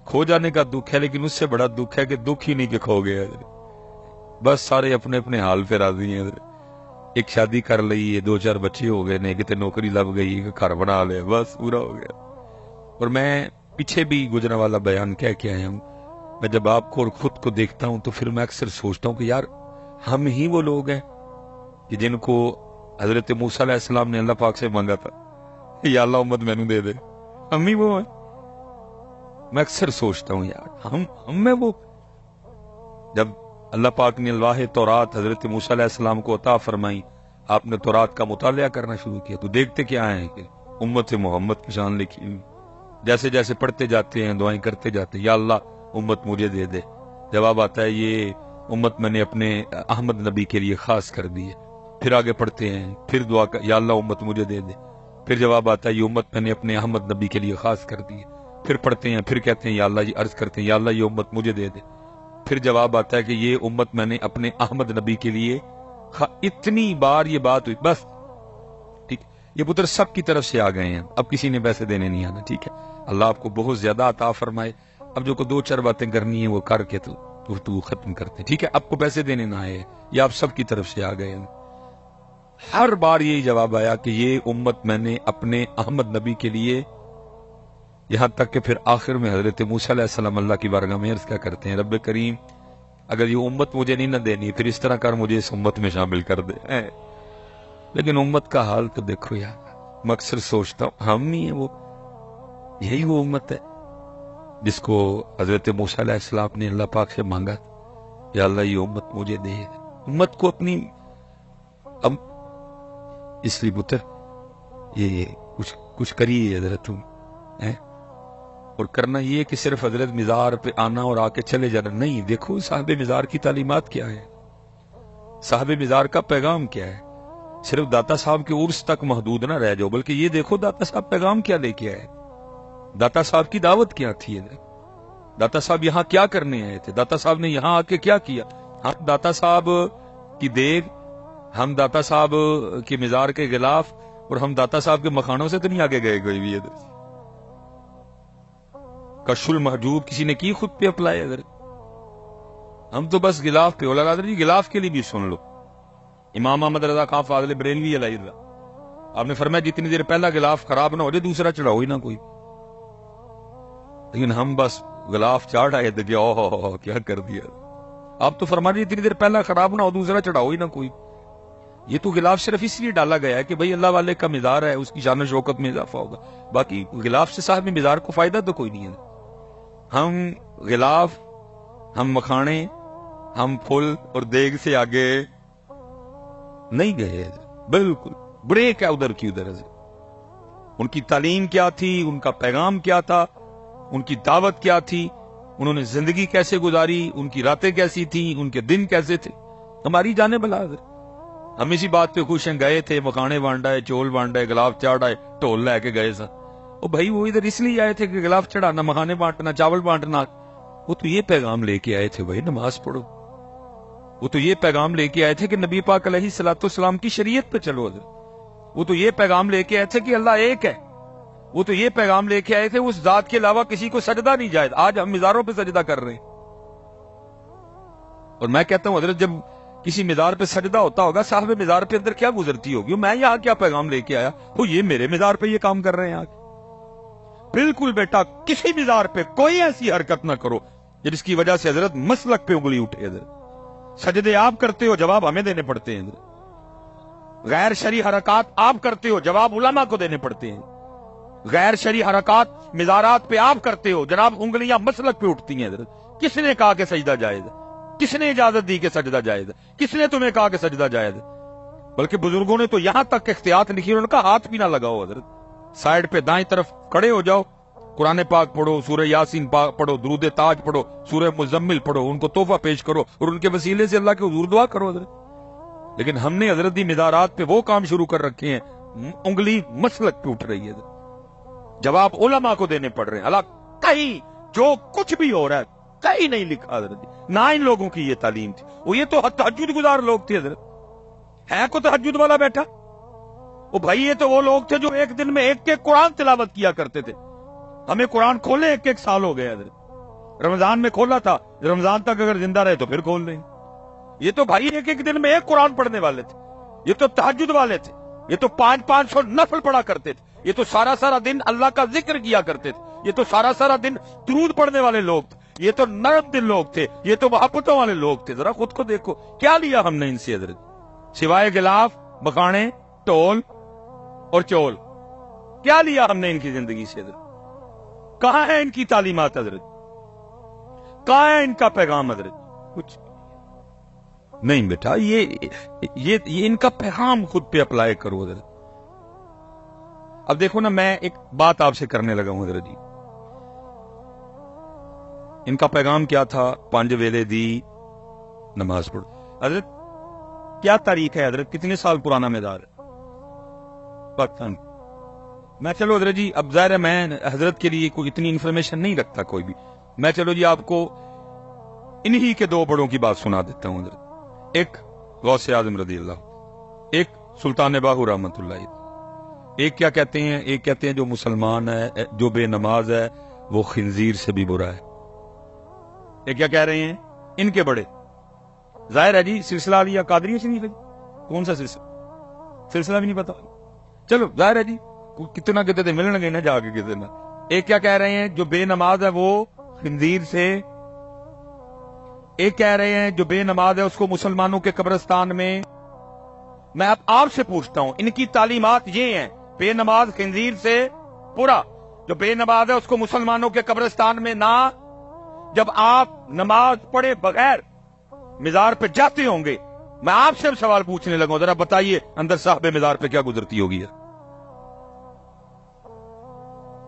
کھو جانے کا دکھ ہے، لیکن اس سے بڑا دکھ ہے کہ دکھ ہی نہیں کہ کھو گیا. بس سارے اپنے اپنے حال پہ راضی ہیں. ایک شادی کر لی ہے، 2-4 بچے ہو گئے نے، کتے نوکری لگ گئی، گھر بنا لیا، بس پورا ہو گیا. اور میں پیچھے بھی گزرا والا بیان کہہ کے آیا ہوں. میں جب آپ کو اور خود کو دیکھتا ہوں تو پھر میں اکثر سوچتا ہوں کہ یار ہم ہی وہ لوگ ہیں کہ جن کو حضرت موسیٰ علیہ السلام نے اللہ پاک سے مانگا تھا یا اللہ امت مینوں دے دے. ہم ہی وہ ہیں. میں اکثر سوچتا ہوں یار ہم میں وہ. جب اللہ پاک نے الواح تورات حضرت موسیٰ علیہ السلام کو عطا فرمائی، آپ نے تورات کا مطالعہ کرنا شروع کیا تو دیکھتے کیا ہیں کہ امت محمد کی شان لکھی ہوئی. جیسے جیسے پڑھتے جاتے ہیں، دعائیں کرتے جاتے ہیں، یا اللہ امت مجھے دے دے. جواب آتا ہے یہ امت میں نے اپنے احمد نبی کے لیے خاص کر دی ہے. پھر آگے پڑھتے ہیں، پھر دعا کر یا اللہ امت مجھے دے دے. پھر جواب آتا ہے یہ امت میں نے اپنے احمد نبی کے لیے خاص کر دی ہے. پھر پڑھتے ہیں، پھر کہتے ہیں یا اللہ، یہ عرض کرتے ہیں یا اللہ یہ امت مجھے دے دے. پھر جواب آتا ہے کہ یہ امت میں نے اپنے احمد نبی کے لیے اتنی بار یہ بات ہوئی. بس ٹھیک، یہ پتر سب کی طرف سے آ گئے ہیں، اب کسی نے پیسے دینے نہیں آنا. ٹھیک ہے، اللہ آپ کو بہت زیادہ عطا فرمائے. اب جو کو 2-4 باتیں کرنی ہیں وہ کر کے تو ختم کرتے. ٹھیک ہے، آپ کو پیسے دینے نہ آئے، یہ آپ سب کی طرف سے آ گئے ہیں. ہر بار یہی جواب آیا کہ یہ امت میں نے اپنے احمد نبی کے لیے، یہاں تک کہ پھر آخر میں حضرت موسیٰ علیہ السلام اللہ کی بارگاہ میں عرض کیا کرتے ہیں، رب کریم اگر یہ امت مجھے نہیں نہ دینی پھر اس طرح کر مجھے اس امت میں شامل کر دے. لیکن امت کا حال تو دیکھو یار. میں اکثر سوچتا ہوں ہم ہی ہیں وہ، یہی وہ امت ہے جس کو حضرت موسیٰ علیہ السلام نے اللہ پاک سے مانگا یا اللہ یہ امت مجھے دے. امت کو اپنی اس لیے پتر یہ کچھ کریے حضرت تم، اور کرنا یہ کہ صرف حضرت مزار پہ آنا اور آ کے چلے جانا نہیں. دیکھو صاحب مزار کی تعلیمات کیا ہے، صاحب مزار کا پیغام کیا ہے. صرف داتا صاحب کے عرس تک محدود نہ رہ جاؤ، بلکہ یہ دیکھو داتا صاحب پیغام کیا لے کے آئے، داتا صاحب کی دعوت کیا تھی، داتا صاحب یہاں کیا کرنے آئے تھے، داتا صاحب نے یہاں آ کے کیا کیا. ہم داتا صاحب کی دیگ، ہم داتا صاحب کے مزار کے غلاف اور ہم داتا صاحب کے مکھانوں سے تو نہیں آگے گئے کوئی بھی. ادھر کشف المحجوب کسی نے کی خود پہ اپلائی، ادھر ہم تو بس غلاف پہ. اولا قادری جی غلاف کے لیے بھی سن لو، امام احمد رضا خان فاضل بریلوی علیہ اللہ، آپ نے فرمایا جتنی دیر پہلا غلاف خراب نہ ہو جائے دوسرا چڑھاؤ ہی نہ کوئی. لیکن ہم بس غلاف چاڑھ آئے تھے کہ اوہ کیا کر دیا. آپ تو فرما رہے اتنی دیر پہلا خراب نہ ہو دوسرا چڑھاؤ ہی نہ کوئی. یہ تو غلاف صرف اس لیے ڈالا گیا ہے کہ بھئی اللہ والے کا مزار ہے، اس کی شان و شوکت میں اضافہ ہوگا. باقی غلاف سے صاحب مزار کو فائدہ تو کوئی نہیں ہے. ہم غلاف، ہم مکھانے، ہم پھول اور دیگ سے آگے نہیں گئے. بالکل بریک ہے ادھر کی ادھر. ان کی تعلیم کیا تھی، ان کا پیغام کیا تھا، ان کی دعوت کیا تھی، انہوں نے زندگی کیسے گزاری، ان کی راتیں کیسی تھی، ان کے دن کیسے تھے. ہماری جانے بلا ہم اسی بات پہ خوش ہیں، گئے تھے مکھانے بانٹائے، چول بانٹائے، غلاف چاڑھائے، ٹول لے کے گئے سا. او بھائی وہ ادھر اس لیے آئے تھے کہ غلاف چڑھانا، مکھانے بانٹنا، چاول بانٹنا. وہ تو یہ پیغام لے کے آئے تھے بھائی نماز پڑھو. وہ تو یہ پیغام لے کے آئے تھے کہ نبی پاک علیہ الصلوۃ والسلام کی شریعت پہ چلو. وہ تو یہ پیغام لے کے آئے تھے کہ اللہ ایک ہے. وہ تو یہ پیغام لے کے آئے تھے اس ذات کے علاوہ کسی کو سجدہ نہیں جائز. آج ہم مزاروں پہ سجدہ کر رہے ہیں. اور میں کہتا ہوں حضرت جب کسی مزار پہ سجدہ ہوتا ہوگا صاحب مزار پہ اندر کیا گزرتی ہوگی، میں یہاں کیا پیغام لے کے آیا، وہ یہ میرے مزار پہ یہ کام کر رہے ہیں آج. بالکل بیٹا کسی مزار پہ کوئی ایسی حرکت نہ کرو جس کی وجہ سے حضرت مسلک پہ انگلی اٹھے. حضرت سجدے آپ کرتے ہو، جواب ہمیں دینے پڑتے ہیں. غیر شرعی حرکات آپ کرتے ہو، جواب علماء کو دینے پڑتے ہیں. غیر شرعی حرکات مزارات پہ آپ کرتے ہو، جناب انگلیاں مسلک پہ اٹھتی ہیں. حضرت کس نے کہا کہ سجدہ جائز ہے؟ کس نے اجازت دی کہ سجدہ جائز ہے؟ کس نے تمہیں کہا کہ سجدہ جائز ہے؟ بلکہ بزرگوں نے تو یہاں تک احتیاط لکھی، انہوں نے کہا ہاتھ بھی نہ لگاؤ. حضرت سائیڈ پہ دائیں طرف کھڑے ہو جاؤ، قرآن پاک پڑھو، سورہ یاسین پڑھو، درود تاج پڑھو، سورہ مزمل پڑھو، ان کو تحفہ پیش کرو اور ان کے وسیلے سے اللہ کے حضور دعا کرو. حضرت لیکن ہم نے حضرت دی مزارات پہ وہ کام شروع کر رکھے ہیں، انگلی مسلک پہ اٹھ رہی ہے. جواب علماء کو دینے پڑ رہے ہیں. اللہ کہیں جو کچھ بھی ہو رہا ہے کہیں نہیں لکھا حضرت، نہ ان لوگوں کی یہ تعلیم تھی. وہ یہ تو تہجد گزار لوگ تھے. حضرت ہے کو تہجد والا بیٹھا؟ وہ بھائی یہ تو وہ لوگ تھے جو ایک دن میں ایک قرآن تلاوت کیا کرتے تھے. ہمیں قرآن کھولے ایک سال ہو گئے. حضرت رمضان میں کھولا تھا, رمضان تک اگر زندہ رہے تو پھر کھول دیں. یہ تو بھائی ایک ایک دن میں ایک قرآن پڑھنے والے تھے, یہ تو تہجد والے تھے, یہ تو 500 نفل پڑھا کرتے تھے, یہ تو سارا سارا دن اللہ کا ذکر کیا کرتے تھے, یہ تو سارا سارا دن درود پڑھنے والے لوگ تھے, یہ تو نرم دل لوگ تھے, یہ تو محبتوں والے لوگ تھے. ذرا خود کو دیکھو, کیا لیا ہم نے ان سے حضرت, سوائے غلاف, بکانے, ٹول اور چول, کیا لیا ہم نے ان کی زندگی سے حضرت؟ کہاں ہے ان کی تعلیمات حضرت؟ کہاں ہے ان کا پیغام حضرت؟ کچھ نہیں بیٹا, یہ ان کا پیغام خود پہ اپلائی کرو حضرت. اب دیکھو نا, میں ایک بات آپ سے کرنے لگا ہوں حضرت جی. ان کا پیغام کیا تھا؟ 5 ویلے دی نماز پڑھو. حضرت کیا تاریخ ہے حضرت, کتنے سال پرانا میدان ہے پاکستان؟ میں چلو حضرت جی, اب ظاہر ہے میں حضرت کے لیے کوئی اتنی انفارمیشن نہیں رکھتا کوئی بھی, میں چلو جی آپ کو انہی کے 2 بڑوں کی بات سنا دیتا ہوں حضرت. ایک غوث اعظم رضی اللہ, ایک سلطان باہو رحمت اللہ. ایک کیا کہتے ہیں؟ ایک کہتے ہیں جو مسلمان ہے, جو بے نماز ہے, وہ خنزیر سے بھی برا ہے. یہ کیا کہہ رہے ہیں ان کے بڑے؟ ظاہر ہے جی سلسلہ علیہ قادریہ شریف ہے, کون سا سلسلہ بھی نہیں پتا. چلو ظاہر ہے جی کتنا کہتے تھے, ملنے گئے نا جا کے کتنا. ایک کیا کہہ رہے ہیں جو بے نماز ہے وہ خنزیر سے, ایک کہہ رہے ہیں جو بے نماز ہے اس کو مسلمانوں کے قبرستان میں. میں اب آپ سے پوچھتا ہوں, ان کی تعلیمات یہ ہیں, بے نماز خنزیر سے پورا, جو بے نماز ہے اس کو مسلمانوں کے قبرستان میں نہ. جب آپ نماز پڑھے بغیر مزار پہ جاتے ہوں گے, میں آپ سے سوال پوچھنے لگا, ذرا بتائیے اندر صاحب مزار پہ کیا گزرتی ہوگی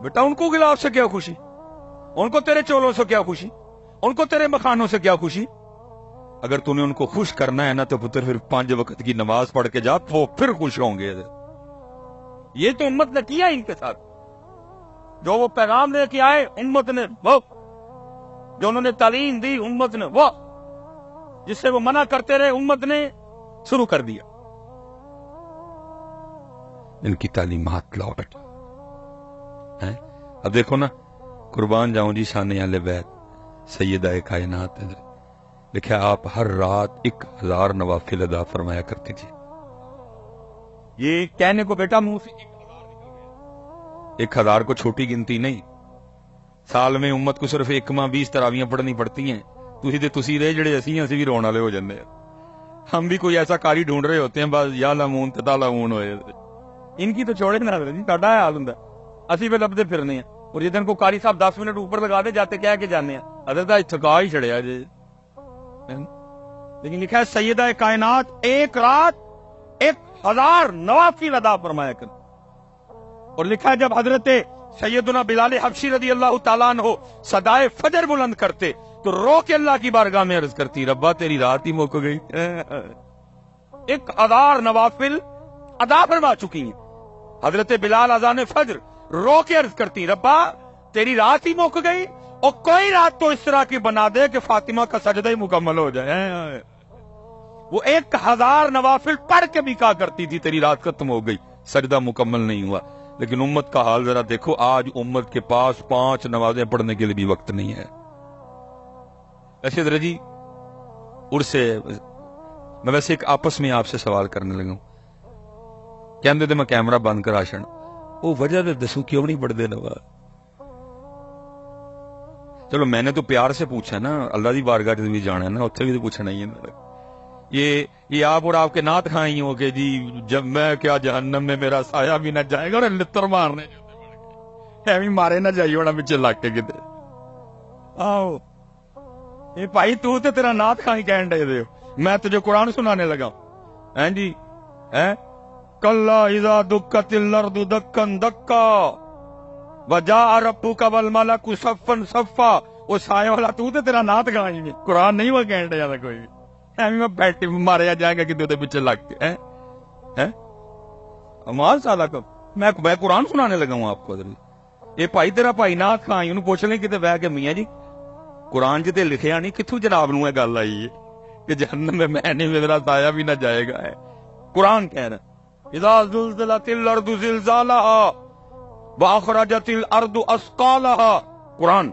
بیٹا؟ ان کو غلاف سے کیا خوشی, ان کو تیرے چولوں سے کیا خوشی, ان کو تیرے مکانوں سے کیا خوشی؟ اگر تو نے ان کو خوش کرنا ہے نا تو پتر پھر 5 وقت کی نماز پڑھ کے جا, وہ پھر خوش ہوں گے. یہ تو امت نے کیا ان کے ساتھ, جو وہ پیغام لے کے آئے امت نے, وہ جو انہوں نے تعلیم دی امت نے, وہ جس سے وہ منع کرتے رہے امت نے شروع کر دیا. ان کی تعلیمات لاؤ بیٹا. اب دیکھو نا, قربان جاؤں جی شان اہل بیت سیدہ کائنات, لکھا آپ ہر رات 1000 نوافل ادا فرمایا کرتے تھے. یہ کہنے کو بیٹا منہ سے 1000 کو چھوٹی گنتی نہیں, سال میں امت کو صرف 1 ماہ 20 تراویاں پڑھنی پڑتی ہیں. تسی رہے جڑے اسی بھی رونے والے ہو جاندے ہیں. ہم بھی کوئی ایسا کاری ڈھونڈ رہے ہوتے ہیں بس یا لامون تتا لامون ہوئے. ان کی تو چھوڑے نہ جی, ساڈا حال ہوندا اسی پہ لبدے پھرنے ہیں. اور جدن کو قاری صاحب 10 منٹ اوپر لگا دے جاتے کہہ کے جانے ہیں حضرت تھکا ہی چھڑیا جی. لیکن لکھا ہے سیدہ کائنات 1 رات 1000 نوافل ادا فرمایا کر. اور لکھا ہے جب حضرت سیدنا بلال حبشی رضی اللہ تعالیٰ عنہ صدائے فجر بلند کرتے تو رو کے اللہ کی بارگاہ میں عرض کرتی, ربا تیری رات ہی مک گئی. 1000 نوافل ادا فرما چکی ہیں. حضرت بلال اذان فجر رو کے عرض کرتی, ربا تیری رات ہی مک گئی, اور کوئی رات تو اس طرح کی بنا دے کہ فاطمہ کا سجدہ ہی مکمل ہو جائے. وہ 1000 نوافل پڑھ کے بھی کہا کرتی تھی تیری رات ختم ہو گئی, سجدہ مکمل نہیں ہوا. لیکن امت کا حال ذرا دیکھو, آج امت کے پاس 5 نمازیں پڑھنے کے لیے بھی وقت نہیں ہے. ایسے در جی سے میں ویسے ایک آپس میں آپ سے سوال کرنے لگا ہوں, کہندے تھے میں کیمرہ بند کرا چھڑ, وہ وجہ دسوں کیوں نہیں پڑھتے نماز؟ چلو میں نے تو پیار سے پوچھا نا, اللہ دی بارگاہ بھی جانا ہے نا, اتنے بھی تو پوچھنا ہی ہے. یہ آپ اور آپ کے نعت کھائیں ہو کہ جی جب میں کیا جہنم میں میرا سایہ بھی نہ جائے گا, اور لتر مارنے ایویں مارے نہ جائیے ہونا بچے لاگ کے کتے. آؤ یہ بھائی تو تے تیرا نعت کھائی کہن دے دے, میں تجھے قرآن سنانے لگا ہیں جی. کلا اذا دکت الارض دکن دکا وجاء ربک والملک صفا صفا. وہ سایہ والا تو تے تیرا نعت کھائیں گے, قرآن نہیں وہ کہن دے کوئی بھی. میں بیٹھے ماریا جائے گا کسی پیچھے لگ کے امال سالہ کب میں قرآن سنانے لگا ہوں آپ کو. یہ بھائی تیرا بھائی نعت کھائی انہوں پوچھ لیں کتے بہ کے, میاں جی قرآن جتے لکھیا نہیں, کتھوں جناب نو گل آئی ہے کہ جہنم میں نہیں میرا سایہ بھی نہ جائے گا. ہے قرآن کہہ رہا اذا زلزلت الارض زلزالها واخرجت الارض اثقالها. قرآن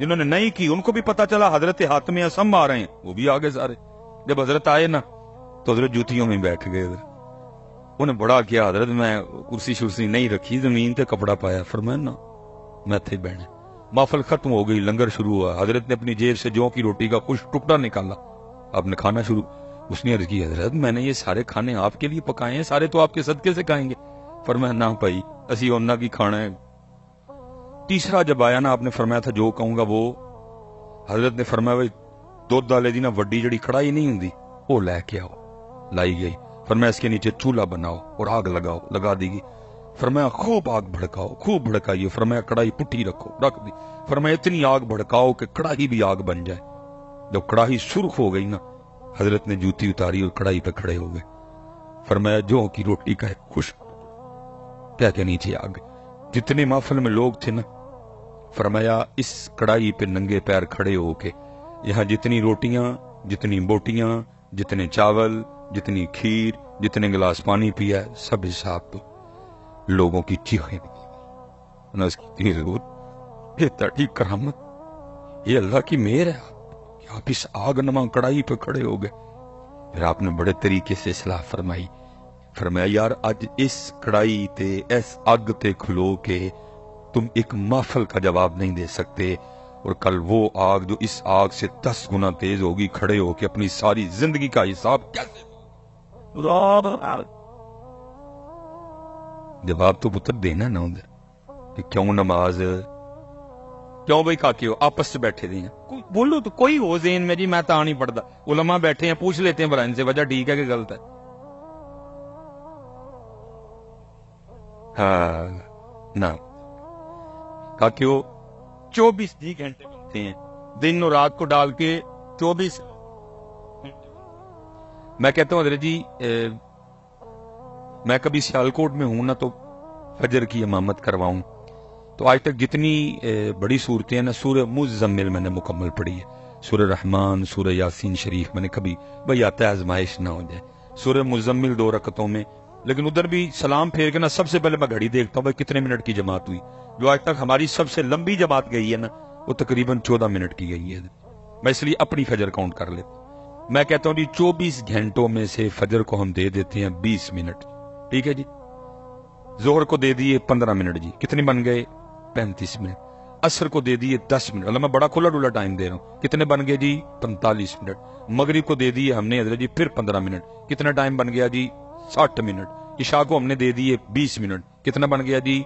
جنہوں نے نہیں کی ان کو بھی پتا چلا حضرت حاتم اسم آ رہے ہیں، وہ بھی آگے سارے. جب حضرت آئے نا تو حضرت جوتیوں میں بیٹھ گئے. انہیں بڑا کیا حضرت میں کرسی شرسی نہیں رکھی، زمین تے کپڑا پایا. فرمایا نا میں تھے بہنے. محفل ختم ہو گئی، لنگر شروع ہوا. حضرت نے اپنی جیب سے جو کی روٹی کا کچھ ٹکڑا نکالا، آپ نے کھانا شروع. اس نے عرض کی حضرت میں نے یہ سارے کھانے آپ کے لیے پکائے ہیں، سارے تو آپ کے صدقے سے کھائیں گے. فرمایا نہ بھائی اسی اونا کی کھانا ہے. تیسرا جب آیا نا آپ نے فرمایا تھا جو کہوں گا وہ. حضرت نے فرمایا بھائی دودھ والے دی نا وڈی جڑی کڑائی نہیں ہوندی وہ لے کے آؤ. لائی گئی. فرمایا اس کے نیچے چولہا بناؤ اور آگ لگاؤ. لگا دی گئی. فرمایا خوب آگ بھڑکاؤ، خوب بھڑکائیے. فرمایا کڑائی پٹھی رکھو، رکھ دی. فرمایا اتنی آگ بھڑکاؤ کہ کڑاہی بھی آگ بن جائے. جب کڑاہی سرخ ہو گئی نا حضرت نے جوتی اتاری اور کڑائی پہ کھڑے ہو گئے. فرمایا جو کی روٹی کا ایک خوش کیا کہ نیچے آ گئے. جتنے محفل میں لوگ تھے نا فرمایا اس کڑائی پہ ننگے پیر کھڑے ہو کے یہاں جتنی روٹیاں، جتنی بوٹیاں، جتنے چاول، جتنی کھیر، جتنے گلاس پانی پیا سب حساب تو لوگوں کی چیخیں نہ اس کی ضرور. یہ تڑی کرامت، یہ اللہ کی مہر ہے کہ آپ اس آگ نما کڑائی پہ کھڑے ہو گئے. پھر آپ نے بڑے طریقے سے اصلاح فرمائی. فرمایا یار اج اس کڑائی تے اس اگ تے کھلو کے تم ایک محفل کا جواب نہیں دے سکتے، اور کل وہ آگ جو اس آگ سے 10 گنا تیز ہوگی کھڑے ہو کے اپنی ساری زندگی کا حساب کیسے. جواب تو پتر دینا نہ ہوں کہ کیوں نماز، کیوں بھائی کھا کے ہو آپس سے بیٹھے دے ہیں. بولو تو کوئی ہو ذہن میں جی میں تا نہیں پڑھتا. علماء بیٹھے ہیں پوچھ لیتے ہیں برائن سے وجہ ٹھیک ہے کہ غلط ہے. ہاں نہ کہا کہ وہ 24 گھنٹے بنتے ہیں، دن اور رات کو ڈال کے 24. میں کہتا ہوں حضرت جی میں کبھی سیالکوٹ میں ہوں نا تو فجر کی امامت کرواؤں تو آج تک جتنی بڑی صورتیں ہیں نا سورہ مزمل میں نے مکمل پڑھی ہے. سورہ رحمان، سورہ یاسین شریف میں نے کبھی بھئی آتا ہے آزمائش نہ ہو جائے. سورہ مزمل 2 رکعتوں میں، لیکن ادھر بھی سلام پھیر کے نا سب سے پہلے میں گھڑی دیکھتا ہوں بھائی کتنے منٹ کی جماعت ہوئی. جو آج تک ہماری سب سے لمبی جماعت گئی ہے نا وہ تقریباً 14 منٹ کی گئی ہے. میں اس لیے اپنی فجر کاؤنٹ کر لیتا ہوں. میں کہتا ہوں جی 24 گھنٹوں میں سے فجر کو ہم دے دیتے ہیں 20 منٹ. ٹھیک ہے جی. ظہر کو دے دیے 15 منٹ جی، کتنے بن گئے 35 منٹ. عصر کو دے دیے 10 منٹ، اللہ میں بڑا کھلا ڈولا ٹائم دے رہا ہوں، کتنے بن گئے جی 45 منٹ. مغرب کو دے دیے ہم نے حضرت جی پھر 15 منٹ، کتنا ٹائم بن گیا جی 60 منٹ. عشاء کو ہم نے دے دیے 20 منٹ، کتنا بن گیا جی.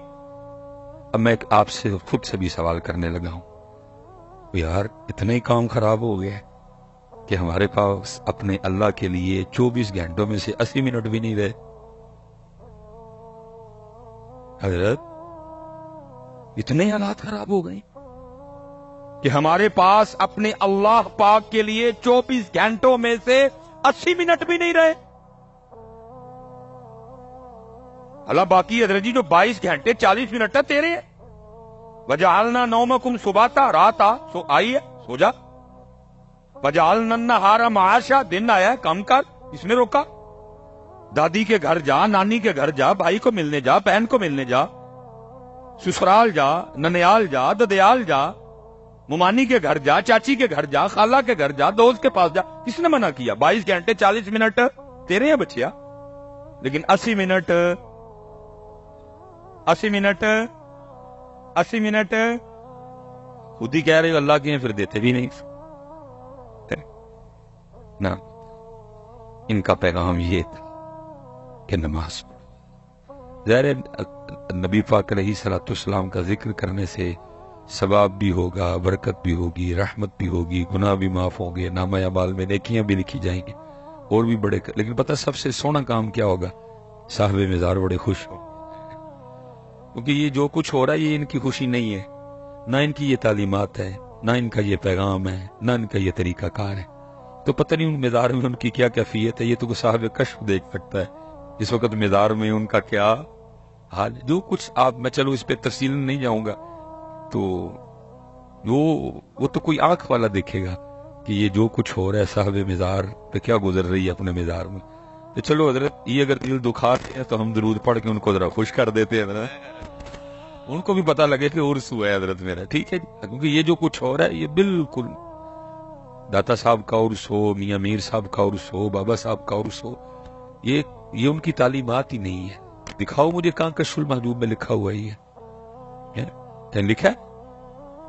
اب میں آپ سے خود سے بھی سوال کرنے لگا ہوں یار اتنا ہی کام خراب ہو گیا کہ ہمارے پاس اپنے اللہ کے لیے 24 گھنٹوں میں سے 80 منٹ بھی نہیں رہے. حضرت اتنے حالات خراب ہو گئے کہ ہمارے پاس اپنے اللہ پاک کے لیے 24 گھنٹوں میں سے 80 منٹ بھی نہیں رہے. اللہ باقی حضرت جی جو 22 گھنٹے 40 منٹ ہے تیرے ہیں. وجعلنا نومکم سباتا، رات سو آئی ہے سو جا. وجعلنا النہار معاشا، دن آیا ہے کام کر، اس نے روکا. دادی کے گھر جا، نانی کے گھر جا، بھائی کو ملنے جا، بہن کو ملنے جا، سسرال جا، ننیال جا، ددیال جا، ممانی کے گھر جا، چاچی کے گھر جا، خالہ کے گھر جا، دوست کے پاس جا. کس نے منع کیا؟ 22 گھنٹے 40 منٹ تیرے ہیں بچیا. لیکن 80 منٹ 80 منٹ 80 منٹ خود ہی کہہ رہے ہو اللہ کے ہیں، پھر دیتے بھی نہیں نا. ان کا پیغام یہ تھا کہ نماز پڑھو. ظاہر نبی پاک علیہ الصلوۃ والسلام کا ذکر کرنے سے ثواب بھی ہوگا، برکت بھی ہوگی، رحمت بھی ہوگی، گناہ بھی معاف ہوں گے، نامہ اعمال میں نیکیاں بھی لکھی جائیں گے اور بھی بڑے. لیکن پتہ سب سے سونا کام کیا ہوگا؟ صاحب مزار بڑے خوش ہوں، کیونکہ یہ جو کچھ ہو رہا ہے یہ ان کی خوشی نہیں ہے، نہ ان کی یہ تعلیمات ہے، نہ ان کا یہ پیغام ہے، نہ ان کا یہ طریقہ کار ہے. تو پتہ نہیں ان مزار میں ان کی کیا کیفیت ہے، یہ تو صاحب کشف دیکھ سکتا ہے اس وقت مزار میں ان کا کیا حال ہے. جو کچھ آپ، میں چلو اس پہ تفصیل نہیں جاؤں گا، تو وہ تو کوئی آنکھ والا دیکھے گا کہ یہ جو کچھ ہو رہا ہے صاحب مزار پہ کیا گزر رہی ہے اپنے مزار میں. تو چلو حضرت یہ اگر دل دکھاتے ہیں تو ہم درود پڑھ کے ان کو ذرا خوش کر دیتے ہیں نا. ان کو بھی پتا لگے کہ عرس ہوا ہے حضرت میرا، ٹھیک ہے جی، کیونکہ یہ جو کچھ ہو رہا ہے یہ بالکل داتا صاحب کا عرس ہو، میاں میر صاحب کا عرس ہو، بابا صاحب کا عرس ہو، یہ ان کی تعلیمات ہی نہیں ہے۔ دکھاؤ مجھے کہاں کشف المحجوب میں لکھا ہوا ہی ہے؟ کہیں لکھا ہے؟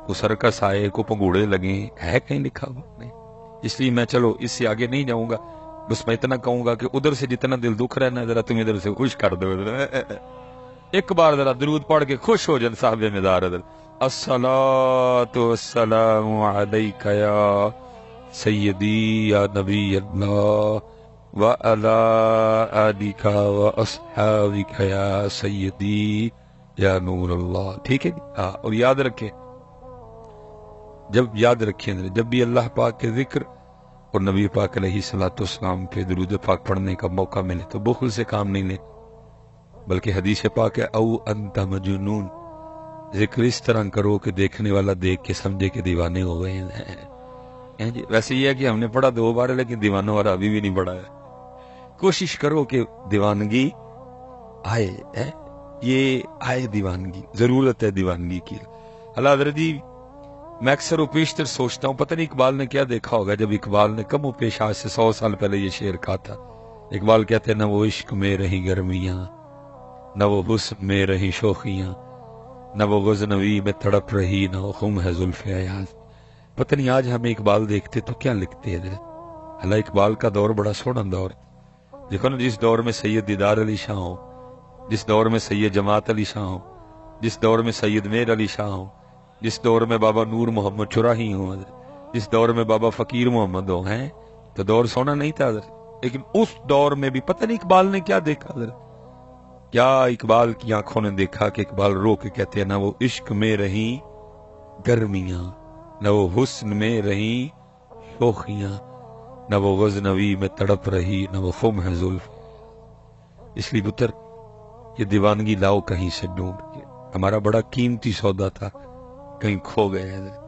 وہ سرکس آئے کو پنگوڑے لگیں، ہے کہیں لکھا ہوا؟ نہیں۔ اس لیے میں چلو اس سے آگے نہیں جاؤں گا، بس میں اتنا کہوں گا کہ ادھر سے جتنا دل دکھ رہا ہے نا ذرا تم ادھر سے خوش کر دو، ایک بار ذرا درود پڑھ کے خوش ہو جن صاحب مدار ادھر۔ الصلاۃ والسلام علیک یا سیدی یا نبی اللہ وعلی آلک واصحابک یا سیدی یا نور اللہ، ٹھیک ہے جی؟ ہاں، اور یاد رکھیں، یاد رکھیں جب بھی اللہ پاک کے ذکر اور نبی پاک علیہ الصلوۃ والسلام پہ درود پاک پڑھنے کا موقع ملے تو بخل سے کام نہیں لے، بلکہ حدیث پاک ہے او انت مجنون، ذکر اس طرح کرو کہ دیکھنے والا دیکھ کے سمجھے کہ دیوانے ہو گئے ہیں جی۔ ویسے یہ ہے کہ ہم نے پڑھا 2 بار ہے لیکن دیوانوں والا ابھی بھی نہیں پڑھا ہے۔ کوشش کرو کہ دیوانگی آئے، یہ آئے دیوانگی، ضرورت ہے دیوانگی کی۔ اللہ حضرت جی، میں اکثر و بیشتر سوچتا ہوں پتہ نہیں اقبال نے کیا دیکھا ہوگا جب اقبال نے کم و پیش آج سے 100 سال پہلے یہ شعر کہا تھا۔ اقبال کہتے ہیں نہ وہ عشق میں رہی گرمیاں، نہ وہ حسن میں رہی شوخیاں، نہ وہ غزنوی میں تڑپ رہی، نہ وہ خم ہے زلف ایاز۔ پتہ نہیں آج ہمیں اقبال دیکھتے تو کیا لکھتے ہیں حضرت۔ اللہ اقبال کا دور بڑا سونا دور، دیکھو نا، جس دور میں سید دیدار علی شاہ ہو، جس دور میں سید جماعت علی شاہ ہو، جس دور میں سید میر علی شاہ ہو، جس دور میں بابا نور محمد چراہی ہوں، جس دور میں بابا فقیر محمد ہو، ہیں تو دور سونا نہیں تھا حضرت۔ لیکن اس دور میں بھی پتہ نہیں اقبال نے کیا دیکھا حضرت، کیا اقبال کی آنکھوں نے دیکھا کہ اقبال رو کے کہتے ہیں نہ وہ عشق میں رہی گرمیاں، نہ وہ حسن میں رہی شوخیاں، نہ وہ غزنوی میں تڑپ رہی، نہ وہ خم ہے زلف۔ اس لیے پتر یہ دیوانگی لاؤ کہیں سے ڈھونڈ کے، ہمارا بڑا قیمتی سودا تھا کہیں کھو گئے حضرت۔